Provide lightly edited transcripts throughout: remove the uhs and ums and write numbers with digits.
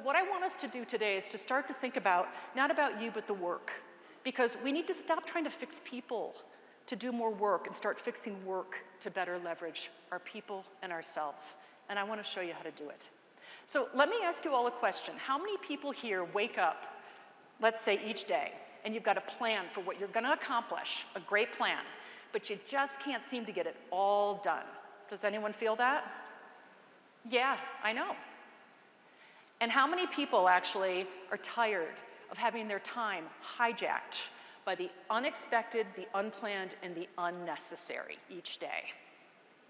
what I want us to do today is to start to think about, not about you, but the work. Because we need to stop trying to fix people to do more work and start fixing work to better leverage our people and ourselves. And I want to show you how to do it. So let me ask you all a question. How many people here wake up, let's say each day, and you've got a plan for what you're going to accomplish, a great plan, but you just can't seem to get it all done? Does anyone feel that? Yeah, I know. And how many people actually are tired of having their time hijacked by the unexpected, the unplanned, and the unnecessary each day?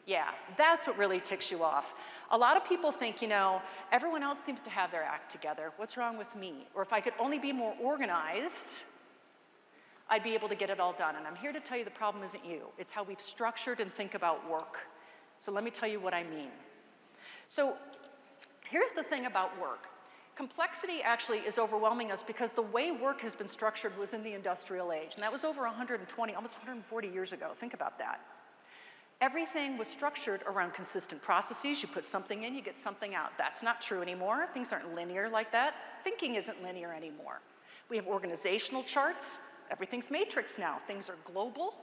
Yeah, that's what really ticks you off. A lot of people think, you know, everyone else seems to have their act together. What's wrong with me? Or if I could only be more organized, I'd be able to get it all done. And I'm here to tell you the problem isn't you. It's how we've structured and think about work. So let me tell you what I mean. So here's the thing about work. Complexity actually is overwhelming us because the way work has been structured was in the industrial age. And that was over 120, almost 140 years ago. Think about that. Everything was structured around consistent processes. You put something in, you get something out. That's not true anymore. Things aren't linear like that. Thinking isn't linear anymore. We have organizational charts. Everything's matrix now. Things are global.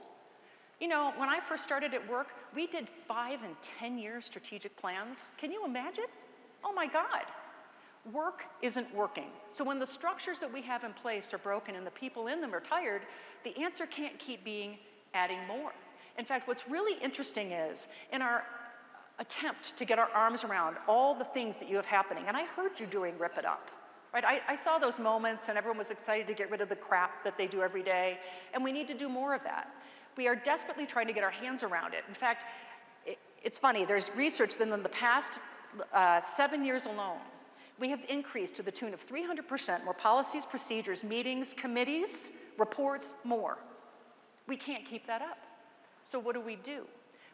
You know, when I first started at work, we did 5 and 10-year strategic plans. Can you imagine? Oh my God. Work isn't working. So when the structures that we have in place are broken and the people in them are tired, the answer can't keep being adding more. In fact, what's really interesting is, in our attempt to get our arms around all the things that you have happening, and I heard you doing Rip It Up, right? I saw those moments and everyone was excited to get rid of the crap that they do every day, and we need to do more of that. We are desperately trying to get our hands around it. In fact, it's funny, there's research that in the past 7 years alone, we have increased to the tune of 300% more policies, procedures, meetings, committees, reports, more. We can't keep that up. So what do?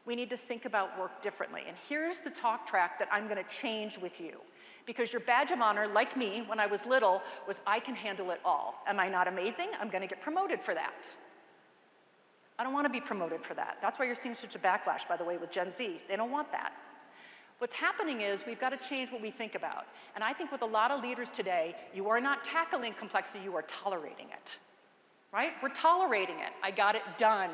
We need to think about work differently. And here's the talk track that I'm going to change with you. Because your badge of honor, like me, when I was little, was I can handle it all. Am I not amazing? I'm going to get promoted for that. I don't want to be promoted for that. That's why you're seeing such a backlash, by the way, with Gen Z. They don't want that. What's happening is we've got to change what we think about. And I think with a lot of leaders today, you are not tackling complexity, you are tolerating it. Right? We're tolerating it. I got it done.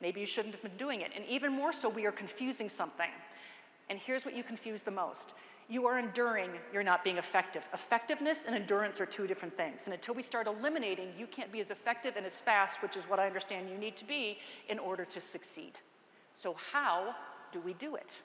Maybe you shouldn't have been doing it. And even more so, we are confusing something. And here's what you confuse the most. You are enduring, you're not being effective. Effectiveness and endurance are two different things. And until we start eliminating, you can't be as effective and as fast, which is what I understand you need to be in order to succeed. So how do we do it?